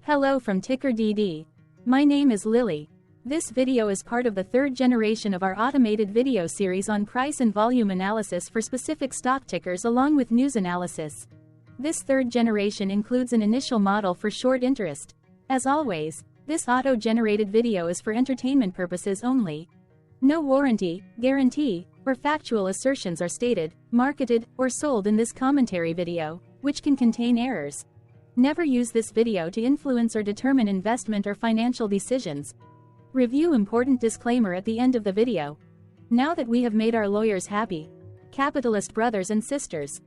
Hello from TickerDD. My name is Lily. This video is part of the third generation of our automated video series on price and volume analysis for specific stock tickers along with news analysis. This third generation includes an initial model for short interest. As always, this auto-generated video is for entertainment purposes only. No warranty, guarantee, or factual assertions are stated, marketed, or sold in this commentary video, which can contain errors. Never use this video to influence or determine investment or financial decisions. Review important disclaimer at the end of the video. Now that we have made our lawyers happy, capitalist brothers and sisters,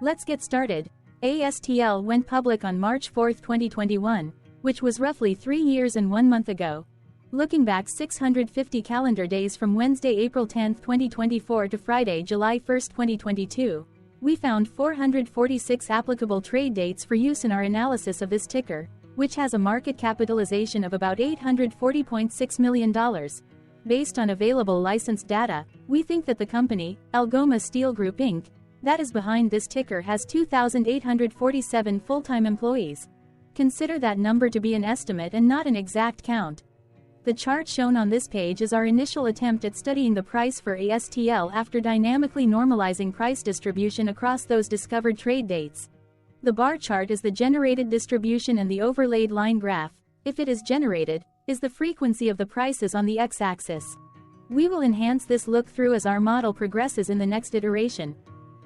let's get started. ASTL went public on March 4, 2021, which was roughly 3 years and 1 month ago. Looking back 650 calendar days from Wednesday, April 10, 2024 to Friday, July 1, 2022, we found 446 applicable trade dates for use in our analysis of this ticker, which has a market capitalization of about $840.6 million. Based on available licensed data, we think that the company, Algoma Steel Group Inc., that is behind this ticker has 2,847 full-time employees. Consider that number to be an estimate and not an exact count. The chart shown on this page is our initial attempt at studying the price for ASTL after dynamically normalizing price distribution across those discovered trade dates. The bar chart is the generated distribution and the overlaid line graph, if it is generated, is the frequency of the prices on the x-axis. We will enhance this look-through as our model progresses in the next iteration.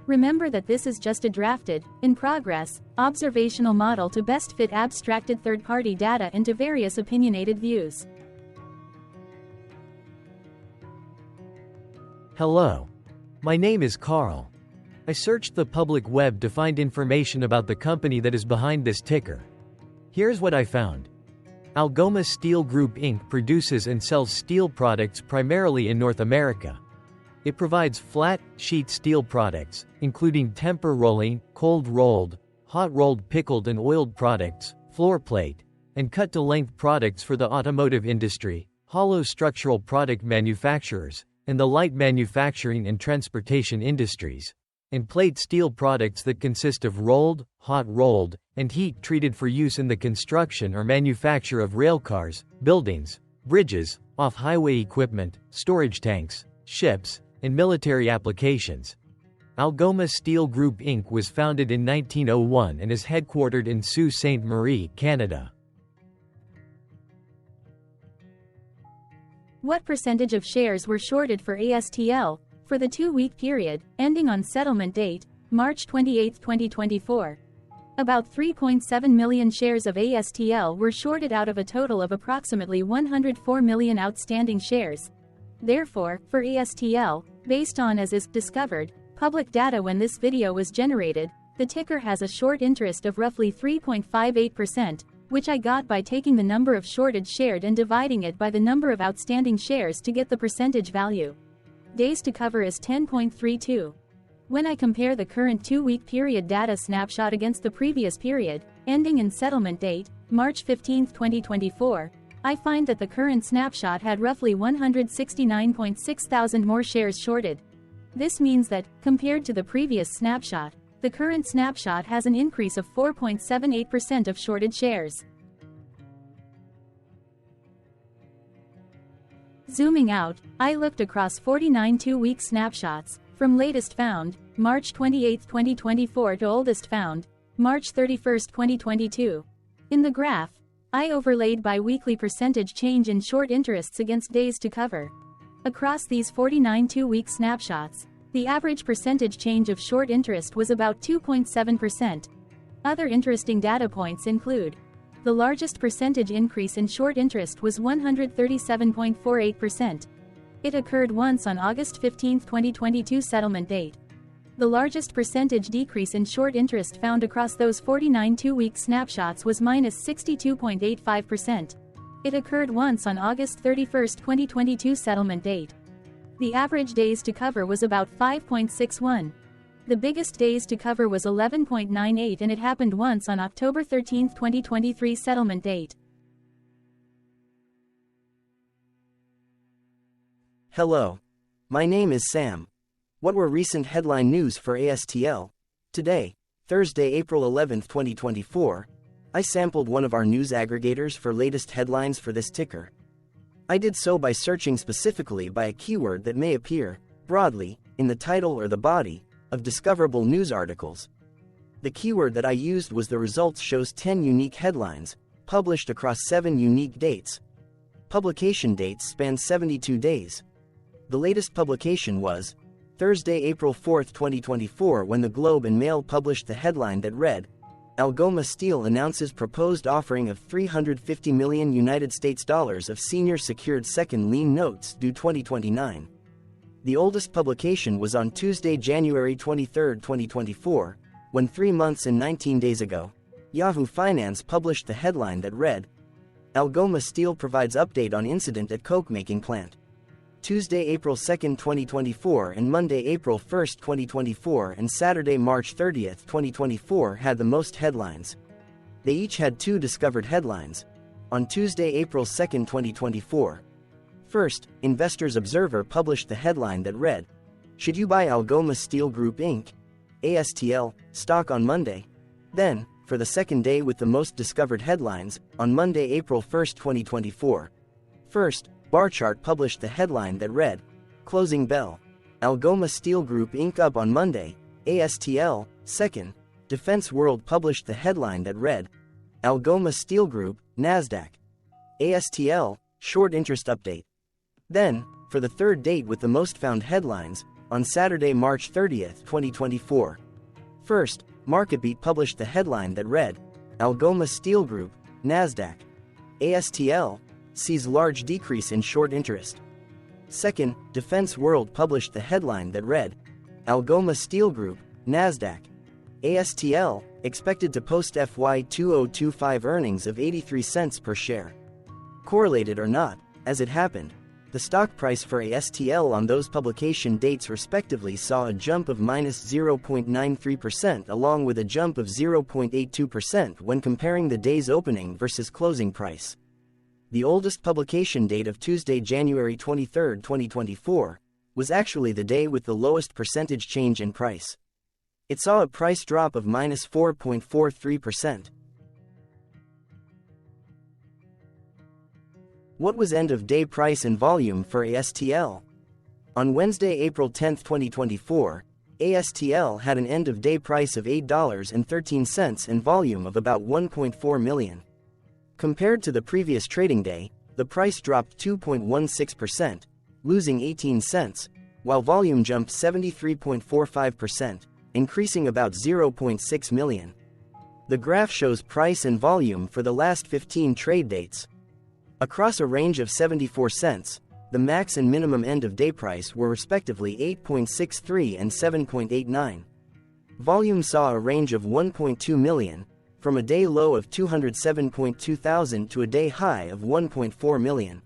Remember that this is just a drafted, in progress, observational model to best fit abstracted third-party data into various opinionated views. Hello. My name is Carl. I searched the public web to find information about the company that is behind this ticker. Here's what I found. Algoma Steel Group Inc. produces and sells steel products primarily in North America. It provides flat, sheet steel products, including temper rolling, cold-rolled, hot-rolled pickled and oiled products, floor plate, and cut-to-length products for the automotive industry, hollow structural product manufacturers, and the light manufacturing and transportation industries, and plate steel products that consist of rolled, hot-rolled, and heat-treated for use in the construction or manufacture of railcars, buildings, bridges, off-highway equipment, storage tanks, ships, and military applications. Algoma Steel Group Inc. was founded in 1901 and is headquartered in Sault Ste. Marie, Canada. What percentage of shares were shorted for ASTL for the 2-week period, ending on settlement date, March 28, 2024? About 3.7 million shares of ASTL were shorted out of a total of approximately 104 million outstanding shares. Therefore, for ASTL, based on as is discovered, public data when this video was generated, the ticker has a short interest of roughly 3.58%, which I got by taking the number of shorted shared and dividing it by the number of outstanding shares to get the percentage value. Days to cover is 10.32. When I compare the current 2-week period data snapshot against the previous period, ending in settlement date, March 15, 2024, I find that the current snapshot had roughly 169.6 thousand more shares shorted. This means that, compared to the previous snapshot, the current snapshot has an increase of 4.78% of shorted shares. Zooming out, I looked across 49 2-week snapshots, from latest found, March 28, 2024 to oldest found, March 31, 2022. In the graph, I overlaid bi-weekly percentage change in short interests against days to cover. Across these 49 2-week snapshots, the average percentage change of short interest was about 2.7%. Other interesting data points include: the largest percentage increase in short interest was 137.48%. It occurred once on August 15, 2022 settlement date. The largest percentage decrease in short interest found across those 49 2-week snapshots was -62.85%. It occurred once on August 31, 2022 settlement date. The average days to cover was about 5.61. The biggest days to cover was 11.98 and it happened once on October 13, 2023 settlement date. Hello. My name is Sam. What were recent headline news for ASTL? Today, Thursday, April 11, 2024, I sampled one of our news aggregators for latest headlines for this ticker. I did so by searching specifically by a keyword that may appear, broadly, in the title or the body, of discoverable news articles. The keyword that I used was the results shows 10 unique headlines, published across 7 unique dates. Publication dates span 72 days. The latest publication was Thursday, April 4, 2024, when the Globe and Mail published the headline that read, Algoma Steel announces proposed offering of $350 million United States dollars of senior secured second lien notes due 2029. The oldest publication was on Tuesday, January 23, 2024, when 3 months and 19 days ago, Yahoo Finance published the headline that read, Algoma Steel provides update on incident at coke-making plant. Tuesday, April 2, 2024 and Monday, April 1, 2024 and Saturday, March 30, 2024 had the most headlines. They each had 2 discovered headlines. On Tuesday, April 2, 2024. First, Investors Observer published the headline that read, Should you buy Algoma Steel Group Inc. ASTL stock on Monday? Then, for the second day with the most discovered headlines, on Monday, April 1, 2024. First, Barchart published the headline that read, Closing Bell. Algoma Steel Group Inc. up on Monday, ASTL. Second, Defense World published the headline that read, Algoma Steel Group, NASDAQ. ASTL, short interest update. Then, for the third date with the most found headlines, on Saturday, March 30, 2024. First, MarketBeat published the headline that read, Algoma Steel Group, NASDAQ. ASTL, sees large decrease in short interest. Second, Defense World published the headline that read, Algoma Steel Group, NASDAQ. ASTL, expected to post FY 2025 earnings of 83 cents per share. Correlated or not, as it happened, the stock price for ASTL on those publication dates respectively saw a jump of minus 0.93% along with a jump of 0.82% when comparing the day's opening versus closing price. The oldest publication date of Tuesday, January 23, 2024, was actually the day with the lowest percentage change in price. It saw a price drop of minus 4.43%. What was end-of-day price and volume for ASTL? On Wednesday, April 10, 2024, ASTL had an end-of-day price of $8.13 and volume of about 1.4 million. Compared to the previous trading day, the price dropped 2.16%, losing 18 cents, while volume jumped 73.45%, increasing about 0.6 million. The graph shows price and volume for the last 15 trade dates. Across a range of 74 cents, the max and minimum end-of-day price were respectively 8.63 and 7.89. Volume saw a range of 1.2 million, from a day low of 207.2 thousand to a day high of 1.4 million.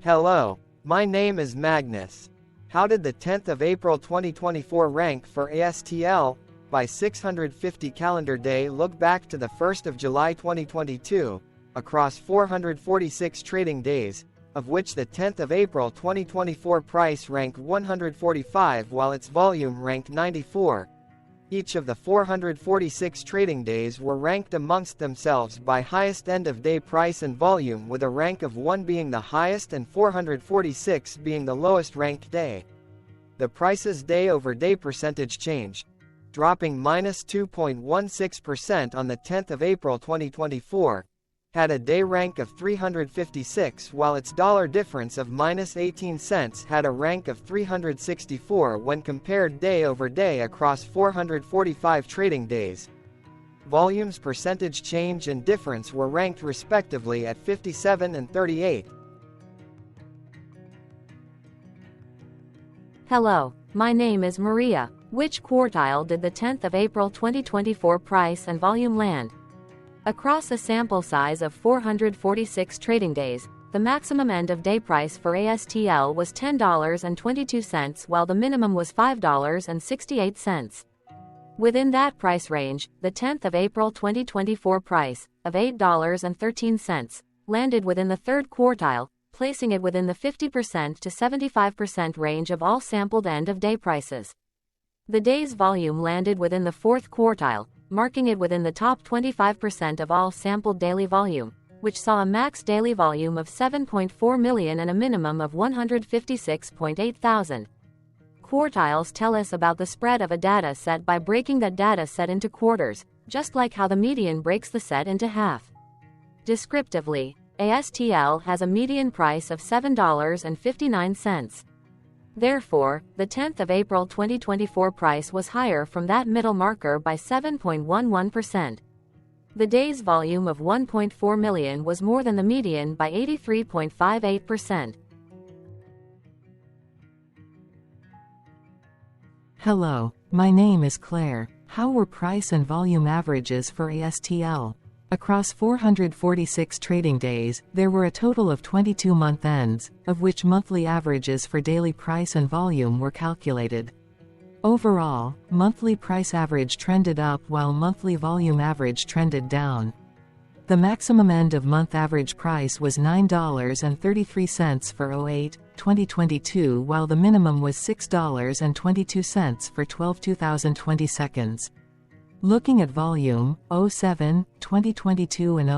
Hello, my name is Magnus. How did the 10th of April 2024 rank for ASTL? By 650 calendar day look back to the 1st of July 2022, across 446 trading days, of which the 10th of April 2024 price ranked 145 while its volume ranked 94. Each of the 446 trading days were ranked amongst themselves by highest end-of-day price and volume, with a rank of 1 being the highest and 446 being the lowest ranked day. The price's day-over-day percentage change, dropping minus 2.16% on the 10th of April 2024, had a day rank of 356 while its dollar difference of minus 18 cents had a rank of 364 when compared day over day across 445 trading days. Volume's percentage change and difference were ranked respectively at 57 and 38. Hello, my name is Maria. Which quartile did the 10th of April 2024 price and volume land? Across a sample size of 446 trading days, the maximum end-of-day price for ASTL was $10.22 while the minimum was $5.68. Within that price range, the 10th of April 2024 price, of $8.13, landed within the third quartile, placing it within the 50% to 75% range of all sampled end-of-day prices. The day's volume landed within the fourth quartile, marking it within the top 25% of all sampled daily volume, which saw a max daily volume of 7.4 million and a minimum of 156.8 thousand. Quartiles tell us about the spread of a data set by breaking that data set into quarters, just like how the median breaks the set into half. Descriptively, ASTL has a median price of $7.59. Therefore, the 10th of April 2024 price was higher from that middle marker by 7.11%. The day's volume of 1.4 million was more than the median by 83.58%. Hello, my name is Claire. How were price and volume averages for ASTL? Across 446 trading days, there were a total of 22 month ends, of which monthly averages for daily price and volume were calculated. Overall, monthly price average trended up while monthly volume average trended down. The maximum end of month average price was $9.33 for 08-2022, while the minimum was $6.22 for 12-2020 seconds. Looking at volume, 07-2022 and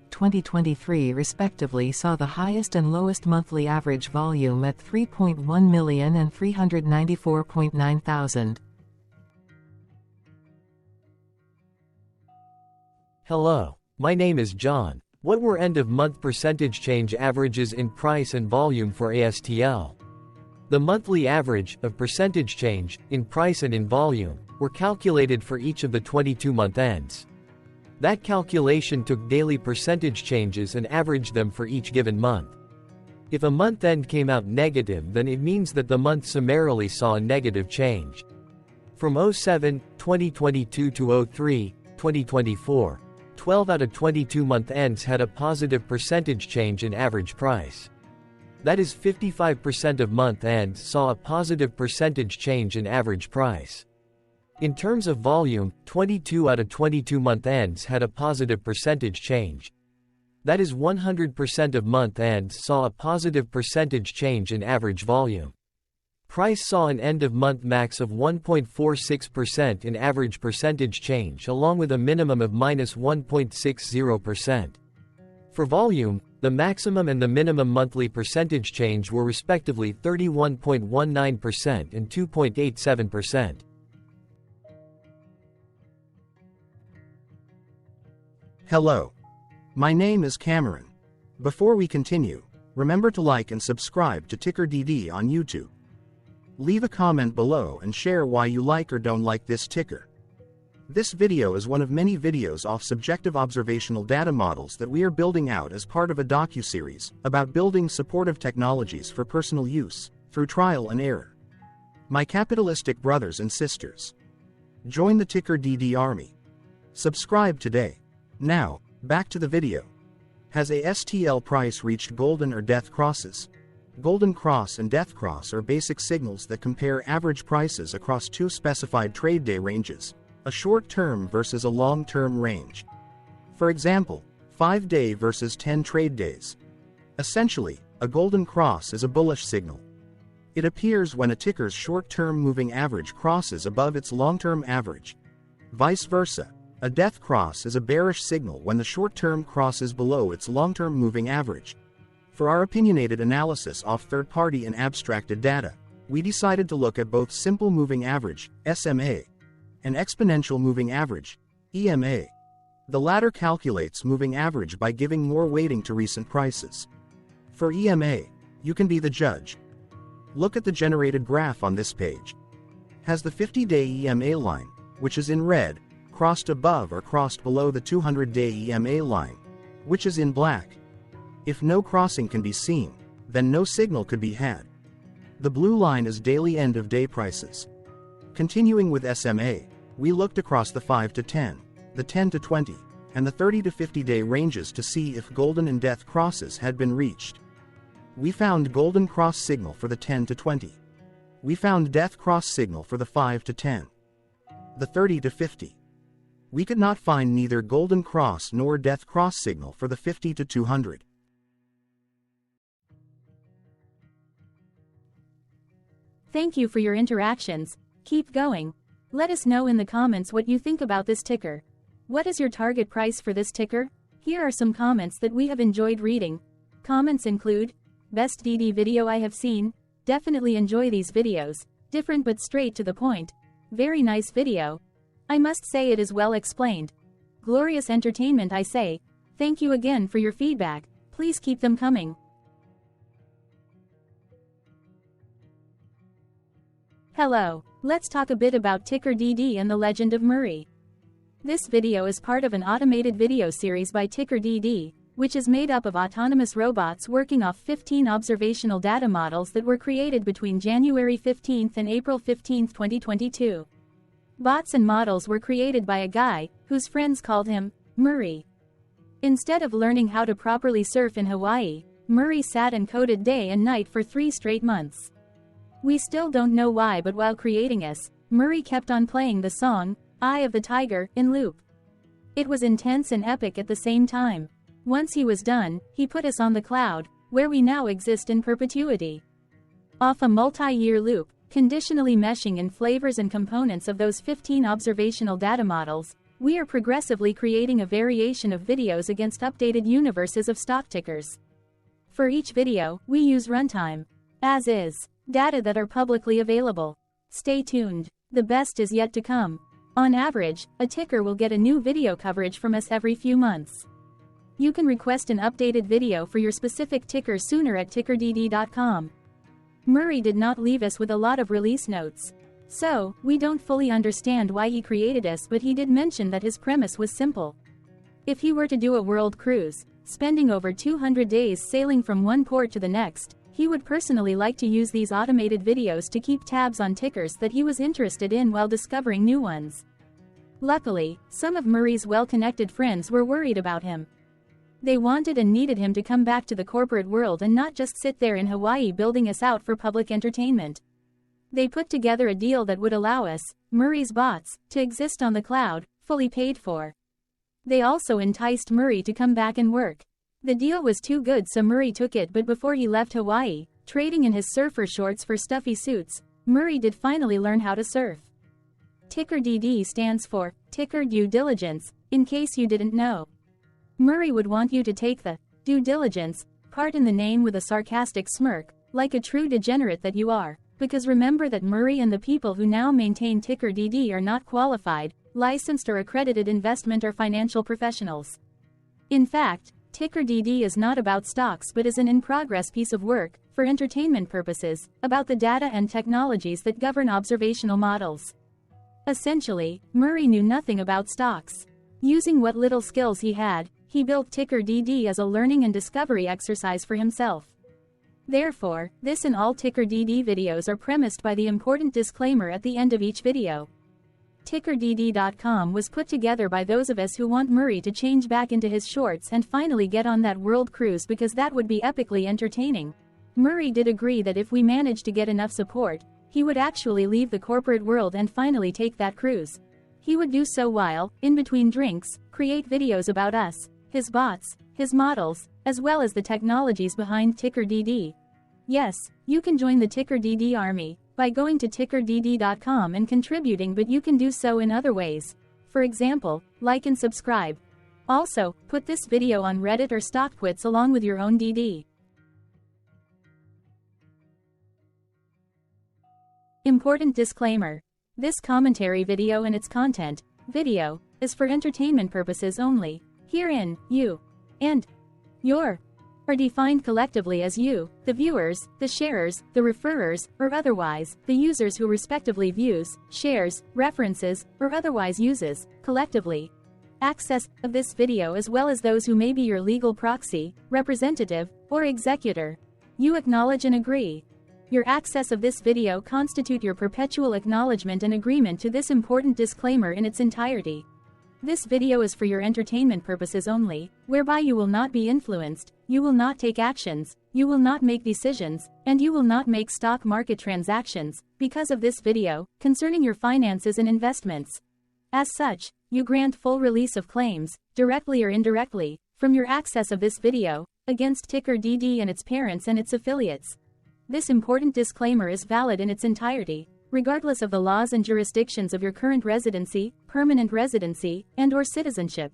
09-2023 respectively saw the highest and lowest monthly average volume at 3.1 million and 394.9 thousand. Hello, my name is John. What were end-of-month percentage change averages in price and volume for ASTL? The monthly average of percentage change in price and in volume were calculated for each of the 22-month ends. That calculation took daily percentage changes and averaged them for each given month. If a month end came out negative, then it means that the month summarily saw a negative change. From 07-2022 to 03-2024, 12 out of 22 month ends had a positive percentage change in average price. That is, 55% of month ends saw a positive percentage change in average price. In terms of volume, 22 out of 22 month ends had a positive percentage change. That is, 100% of month ends saw a positive percentage change in average volume. Price saw an end-of-month max of 1.46% in average percentage change, along with a minimum of -1.60%. For volume, the maximum and the minimum monthly percentage change were respectively 31.19% and 2.87%. Hello. My name is Cameron. Before we continue, remember to like and subscribe to TickerDD on YouTube. Leave a comment below and share why you like or don't like this ticker. This video is one of many videos off subjective observational data models that we are building out as part of a docu-series about building supportive technologies for personal use, through trial and error. My capitalistic brothers and sisters, join the TickerDD army. Subscribe today. Now, back to the video. Has ASTL price reached golden or death crosses? Golden cross and death cross are basic signals that compare average prices across two specified trade day ranges, a short-term versus a long-term range. For example, 5-day versus 10 trade days. Essentially, a golden cross is a bullish signal. It appears when a ticker's short-term moving average crosses above its long-term average. Vice versa, a death cross is a bearish signal when the short-term crosses below its long-term moving average. For our opinionated analysis off third-party and abstracted data, we decided to look at both simple moving average, SMA, and exponential moving average, EMA. The latter calculates moving average by giving more weighting to recent prices. For EMA, you can be the judge. Look at the generated graph on this page. Has the 50-day EMA line, which is in red, crossed above or crossed below the 200-day EMA line, which is in black? If no crossing can be seen, then no signal could be had. The blue line is daily end-of-day prices. Continuing with SMA, we looked across the 5 to 10, the 10 to 20, and the 30 to 50-day ranges to see if golden and death crosses had been reached. We found golden cross signal for the 10 to 20. We found death cross signal for the 5 to 10. The 30 to 50. We could not find neither golden cross nor death cross signal for the 50 to 200. Thank you for your interactions. Keep going. Let us know in the comments what you think about this ticker. What is your target price for this ticker? Here are some comments that we have enjoyed reading. Comments include, best DD video I have seen, definitely enjoy these videos, different but straight to the point, very nice video. I must say it is well explained. Glorious entertainment I say, thank you again for your feedback, please keep them coming. Hello, let's talk a bit about TickerDD and the legend of Murray. This video is part of an automated video series by TickerDD, which is made up of autonomous robots working off 15 observational data models that were created between January 15 and April 15, 2022. Bots and models were created by a guy, whose friends called him Murray. Instead of learning how to properly surf in Hawaii, Murray sat and coded day and night for 3 straight months. We still don't know why, but while creating us, Murray kept on playing the song, Eye of the Tiger, in loop. It was intense and epic at the same time. Once he was done, he put us on the cloud, where we now exist in perpetuity. Off a multi-year loop, conditionally meshing in flavors and components of those 15 observational data models, we are progressively creating a variation of videos against updated universes of stock tickers. For each video, we use runtime, as is, data that are publicly available. Stay tuned, the best is yet to come. On average, a ticker will get a new video coverage from us every few months. You can request an updated video for your specific ticker sooner at TickerDD.com. Murray did not leave us with a lot of release notes. So, we don't fully understand why he created us, but he did mention that his premise was simple. If he were to do a world cruise, spending over 200 days sailing from one port to the next, he would personally like to use these automated videos to keep tabs on tickers that he was interested in while discovering new ones. Luckily, some of Murray's well-connected friends were worried about him. They wanted and needed him to come back to the corporate world and not just sit there in Hawaii building us out for public entertainment. They put together a deal that would allow us, Murray's bots, to exist on the cloud, fully paid for. They also enticed Murray to come back and work. The deal was too good, so Murray took it, but before he left Hawaii, trading in his surfer shorts for stuffy suits, Murray did finally learn how to surf. TickerDD stands for Ticker Due Diligence, in case you didn't know. Murray would want you to take the due diligence part in the name with a sarcastic smirk, like a true degenerate that you are, because remember that Murray and the people who now maintain TickerDD are not qualified, licensed or accredited investment or financial professionals. In fact, TickerDD is not about stocks but is an in-progress piece of work, for entertainment purposes, about the data and technologies that govern observational models. Essentially, Murray knew nothing about stocks. Using what little skills he had, he built TickerDD as a learning and discovery exercise for himself. Therefore, this and all TickerDD videos are premised by the important disclaimer at the end of each video. TickerDD.com was put together by those of us who want Murray to change back into his shorts and finally get on that world cruise, because that would be epically entertaining. Murray did agree that if we managed to get enough support, he would actually leave the corporate world and finally take that cruise. He would do so while, in between drinks, create videos about us, his bots, his models, as well as the technologies behind TickerDD. Yes, you can join the TickerDD army by going to TickerDD.com and contributing, but you can do so in other ways. For example, like and subscribe. Also, put this video on Reddit or StockTwits along with your own DD. Important disclaimer. This commentary video and its content, video, is for entertainment purposes only. Herein, you and your are defined collectively as you, the viewers, the sharers, the referrers, or otherwise, the users who respectively views, shares, references, or otherwise uses, collectively, access of this video, as well as those who may be your legal proxy, representative, or executor. You acknowledge and agree. Your access of this video constitute your perpetual acknowledgement and agreement to this important disclaimer in its entirety. This video is for your entertainment purposes only, whereby you will not be influenced, you will not take actions, you will not make decisions, and you will not make stock market transactions, because of this video, concerning your finances and investments. As such, you grant full release of claims, directly or indirectly, from your access of this video, against TickerDD and its parents and its affiliates. This important disclaimer is valid in its entirety. regardless of the laws and jurisdictions of your current residency, permanent residency, and/or citizenship.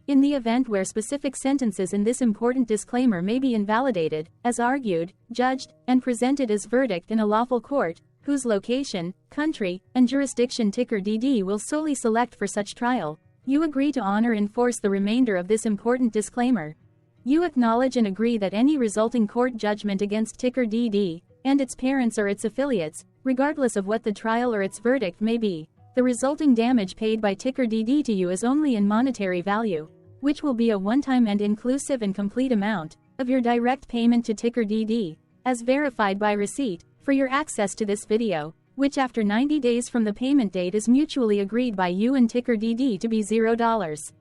In the event where specific sentences in this important disclaimer may be invalidated, as argued, judged, and presented as verdict in a lawful court, whose location, country, and jurisdiction TickerDD will solely select for such trial, you agree to honor and enforce the remainder of this important disclaimer. You acknowledge and agree that any resulting court judgment against TickerDD, and its parents or its affiliates, regardless of what the trial or its verdict may be, the resulting damage paid by TickerDD to you is only in monetary value, which will be a one-time and inclusive and complete amount of your direct payment to TickerDD, as verified by receipt, for your access to this video, which after 90 days from the payment date is mutually agreed by you and TickerDD to be $0.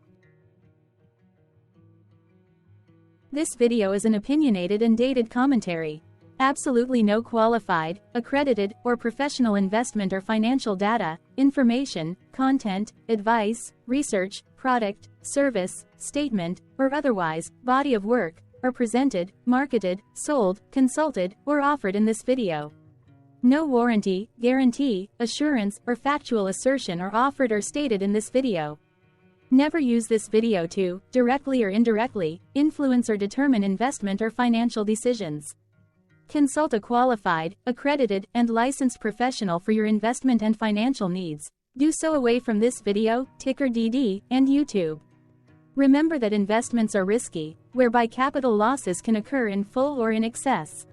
This video is an opinionated and dated commentary. Absolutely no qualified, accredited, or professional investment or financial data, information, content, advice, research, product, service, statement, or otherwise, body of work, are presented, marketed, sold, consulted, or offered in this video. No warranty, guarantee, assurance, or factual assertion are offered or stated in this video. Never use this video to, directly or indirectly, influence or determine investment or financial decisions. Consult a qualified, accredited, and licensed professional for your investment and financial needs. Do so away from this video, TickerDD, and YouTube. Remember that investments are risky, whereby capital losses can occur in full or in excess.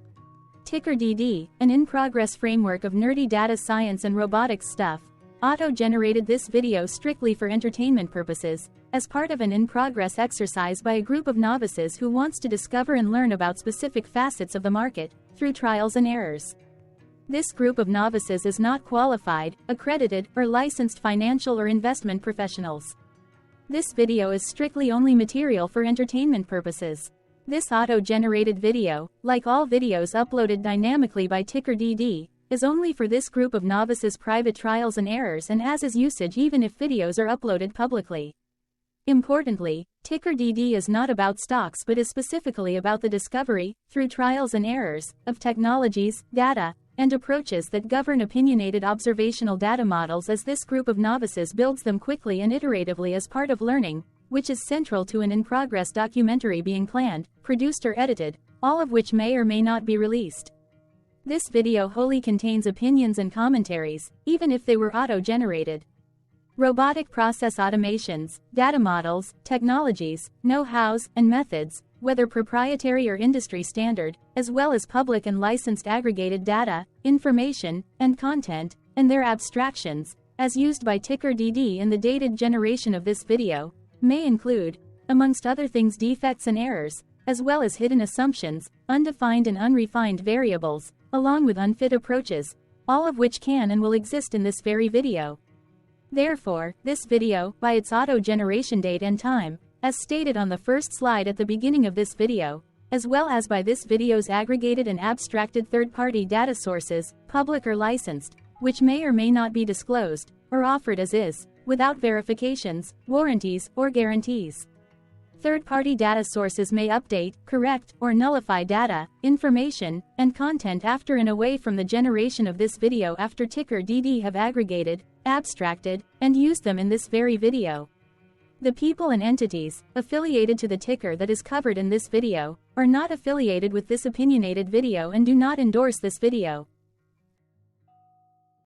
TickerDD, an in-progress framework of nerdy data science and robotics stuff, auto-generated this video strictly for entertainment purposes, as part of an in-progress exercise by a group of novices who wants to discover and learn about specific facets of the market, through trials and errors. This group of novices is not qualified, accredited, or licensed financial or investment professionals. This video is strictly only material for entertainment purposes. This auto-generated video, like all videos uploaded dynamically by TickerDD, is only for this group of novices' private trials and errors and as is usage even if videos are uploaded publicly. Importantly, TickerDD is not about stocks but is specifically about the discovery, through trials and errors, of technologies, data, and approaches that govern opinionated observational data models as this group of novices builds them quickly and iteratively as part of learning, which is central to an in-progress documentary being planned, produced or edited, all of which may or may not be released. This video wholly contains opinions and commentaries, even if they were auto-generated. Robotic process automations, data models, technologies, know-hows, and methods, whether proprietary or industry standard, as well as public and licensed aggregated data, information, and content, and their abstractions, as used by TickerDD in the dated generation of this video, may include, amongst other things, defects and errors, as well as hidden assumptions, undefined and unrefined variables, along with unfit approaches, all of which can and will exist in this very video. Therefore, this video, by its auto-generation date and time, as stated on the first slide at the beginning of this video, as well as by this video's aggregated and abstracted third-party data sources, public or licensed, which may or may not be disclosed, or offered as is, without verifications, warranties, or guarantees. Third-party data sources may update, correct, or nullify data, information, and content after and away from the generation of this video after TickerDD have aggregated, abstracted, and used them in this very video. The people and entities affiliated to the ticker that is covered in this video are not affiliated with this opinionated video and do not endorse this video.